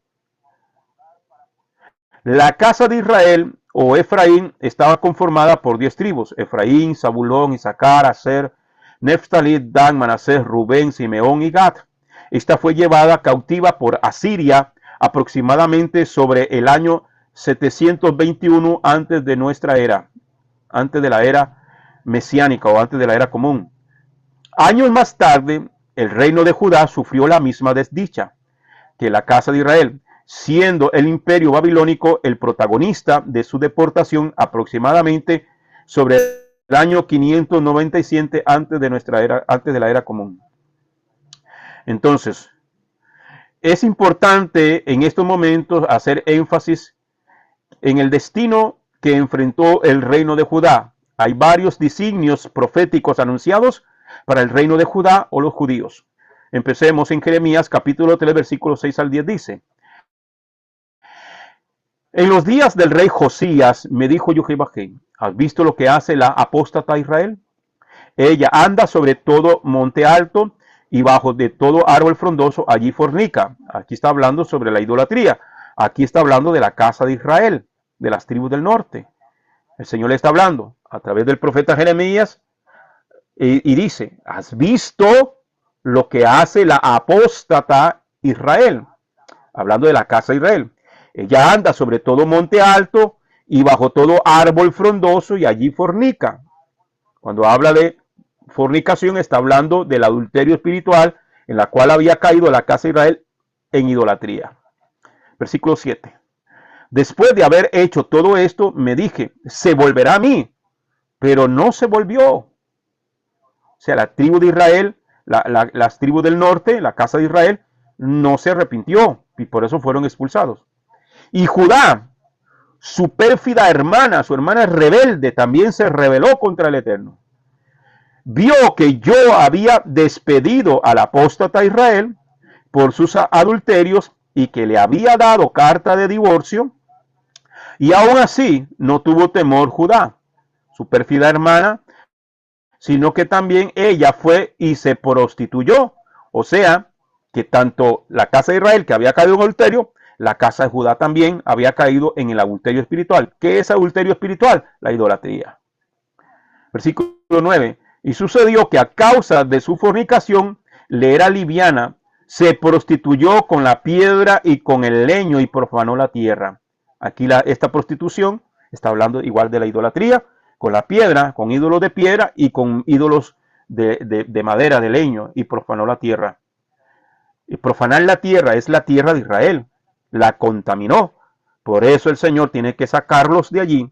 La casa de Israel o Efraín estaba conformada por 10 tribus: Efraín, Zabulón, Isaacar, Aser, Neftalí, Dan, Manasés, Rubén, Simeón y Gad. Esta fue llevada cautiva por Asiria aproximadamente sobre el año 721 antes de nuestra era, antes de la era mesiánica o antes de la era común. Años más tarde, el reino de Judá sufrió la misma desdicha que la casa de Israel, siendo el imperio babilónico el protagonista de su deportación aproximadamente sobre el año 597 antes de nuestra era, antes de la era común. Entonces, es importante en estos momentos hacer énfasis en el destino que enfrentó el reino de Judá. Hay varios designios proféticos anunciados para el reino de Judá o los judíos. Empecemos en Jeremías capítulo 3, versículos 6 al 10 dice: en los días del rey Josías me dijo Yohebajé, ¿has visto lo que hace la apóstata Israel? Ella anda sobre todo monte alto y bajo de todo árbol frondoso, allí fornica. Aquí está hablando sobre la idolatría. Aquí está hablando de la casa de Israel, de las tribus del norte. El Señor le está hablando a través del profeta Jeremías y dice, ¿has visto lo que hace la apóstata Israel? Hablando de la casa de Israel. Ella anda sobre todo monte alto y bajo todo árbol frondoso y allí fornica. Cuando habla de fornicación está hablando del adulterio espiritual en la cual había caído la casa de Israel en idolatría. Versículo 7. Después de haber hecho todo esto, me dije, se volverá a mí, pero no se volvió. O sea, la tribu de Israel, las tribus del norte, la casa de Israel, no se arrepintió y por eso fueron expulsados. Y Judá, su pérfida hermana, su hermana rebelde, también se rebeló contra el Eterno. Vio que yo había despedido al apóstata Israel por sus adulterios y que le había dado carta de divorcio, y aún así no tuvo temor Judá, su pérfida hermana, sino que también ella fue y se prostituyó. O sea, que tanto la casa de Israel, que había caído en adulterio, la casa de Judá también había caído en el adulterio espiritual. ¿Qué es adulterio espiritual? La idolatría. Versículo 9. Y sucedió que a causa de su fornicación le era liviana, se prostituyó con la piedra y con el leño y profanó la tierra. Aquí esta prostitución está hablando igual de la idolatría, con la piedra, con ídolos de piedra y con ídolos de madera, de leño, y profanó la tierra. Y profanar la tierra es la tierra de Israel, la contaminó. Por eso el Señor tiene que sacarlos de allí.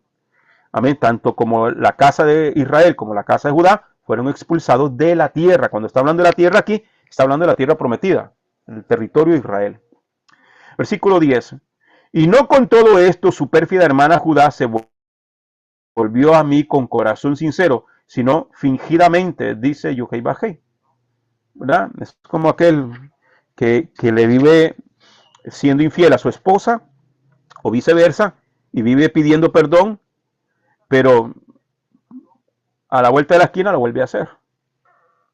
Amén. Tanto como la casa de Israel como la casa de Judá fueron expulsados de la tierra. Cuando está hablando de la tierra aquí, está hablando de la tierra prometida, el territorio de Israel. Versículo 10. Y no con todo esto su pérfida hermana Judá se volvió a mí con corazón sincero, sino fingidamente, dice Yuhei Bajei. ¿Verdad? Es como aquel que le vive siendo infiel a su esposa o viceversa y vive pidiendo perdón, pero a la vuelta de la esquina lo vuelve a hacer.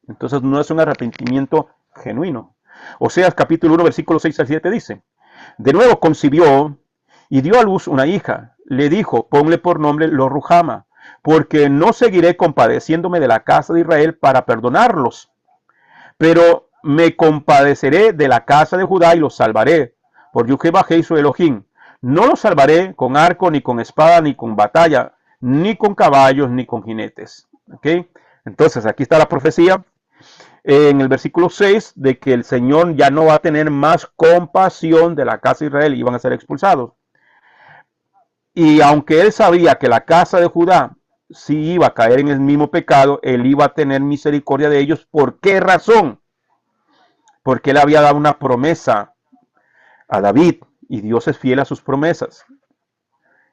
Entonces no es un arrepentimiento genuino. Oseas capítulo 1 versículo 6 al 7 dice, de nuevo concibió y dio a luz una hija. Le dijo, ponle por nombre Lo-Ruhama, porque no seguiré compadeciéndome de la casa de Israel para perdonarlos, pero me compadeceré de la casa de Judá y los salvaré, por Yuhei Bajei su Elohim. No los salvaré con arco, ni con espada, ni con batalla, ni con caballos, ni con jinetes. ¿Okay? Entonces aquí está la profecía en el versículo 6 de que el Señor ya no va a tener más compasión de la casa de Israel y van a ser expulsados. Y aunque él sabía que la casa de Judá sí iba a caer en el mismo pecado, él iba a tener misericordia de ellos. ¿Por qué razón? Porque él había dado una promesa a David y Dios es fiel a sus promesas.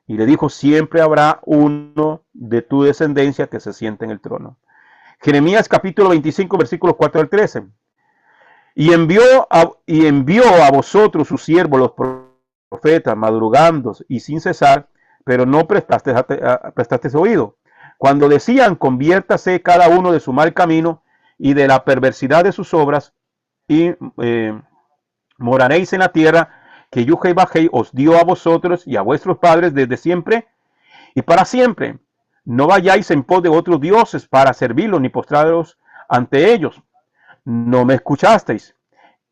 Y le dijo, siempre habrá uno de tu descendencia que se siente en el trono. Jeremías capítulo 25, versículos 4 al 13. Y envió a vosotros sus siervos, los profetas, madrugando y sin cesar, pero no prestaste oído. Cuando decían, conviértase cada uno de su mal camino y de la perversidad de sus obras, y moraréis en la tierra que Yuhei Bajei os dio a vosotros y a vuestros padres desde siempre y para siempre. No vayáis en pos de otros dioses para servirlos ni postraros ante ellos. No me escuchasteis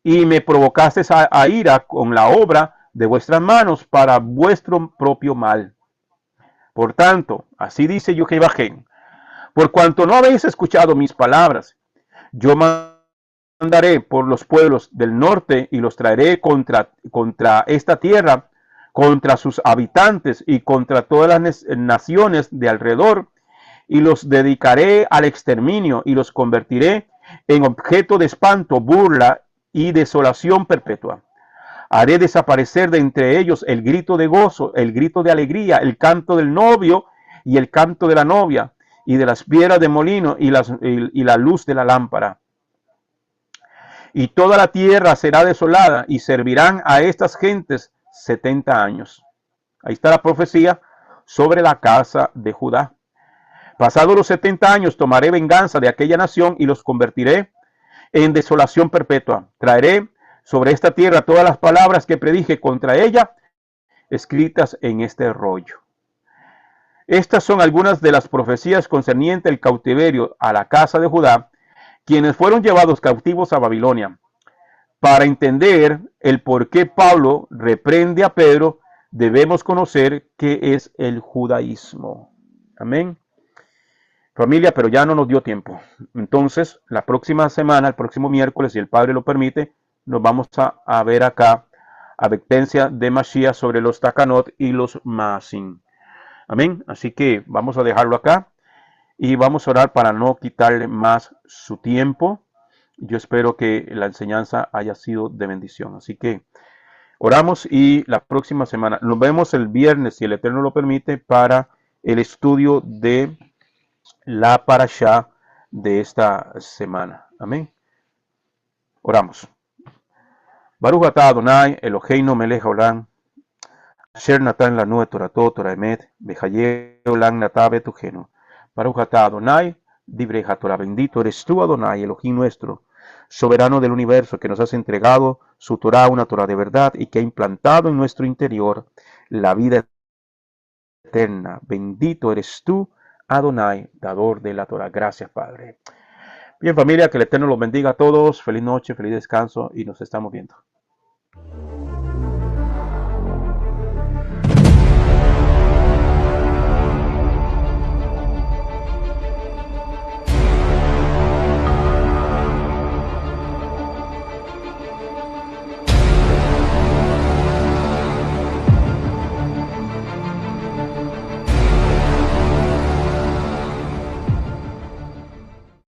y me provocasteis a ira con la obra de vuestras manos para vuestro propio mal. Por tanto, así dice Yuhei Bajei, por cuanto no habéis escuchado mis palabras, yo mandaré por los pueblos del norte y los traeré contra esta tierra, contra sus habitantes y contra todas las naciones de alrededor, y los dedicaré al exterminio y los convertiré en objeto de espanto, burla y desolación perpetua. Haré desaparecer de entre ellos el grito de gozo, el grito de alegría, el canto del novio y el canto de la novia, y de las piedras de molino y la luz de la lámpara. Y toda la tierra será desolada y servirán a estas gentes 70 años. Ahí está la profecía sobre la casa de Judá. Pasados los 70 años tomaré venganza de aquella nación y los convertiré en desolación perpetua. Traeré sobre esta tierra todas las palabras que predije contra ella escritas en este rollo. Estas son algunas de las profecías concernientes al cautiverio a la casa de Judá, quienes fueron llevados cautivos a Babilonia. Para entender el por qué Pablo reprende a Pedro, debemos conocer qué es el judaísmo. Amén. Familia, pero ya no nos dio tiempo. Entonces, la próxima semana, el próximo miércoles, si el Padre lo permite, nos vamos a ver acá advertencia de Mashiach sobre los Takanot y los Maasim. Amén. Así que vamos a dejarlo acá y vamos a orar para no quitarle más su tiempo. Yo espero que la enseñanza haya sido de bendición. Así que oramos y la próxima semana nos vemos el viernes, si el Eterno lo permite, para el estudio de la parashá de esta semana. Amén. Oramos. Baruch atah Adonai Eloheinu melech haolam, asher natan lanu et torato Torah emet, v'chayei olam nata betujenu. Baruch atah Adonai, divrei haTorah. Bendito eres tú, Adonai, Elohim nuestro, soberano del universo, que nos has entregado su Torah, una Torah de verdad, y que ha implantado en nuestro interior la vida eterna. Bendito eres tú, Adonai, dador de la Torah. Gracias, Padre. Bien, familia, que el Eterno los bendiga a todos. Feliz noche, feliz descanso y nos estamos viendo.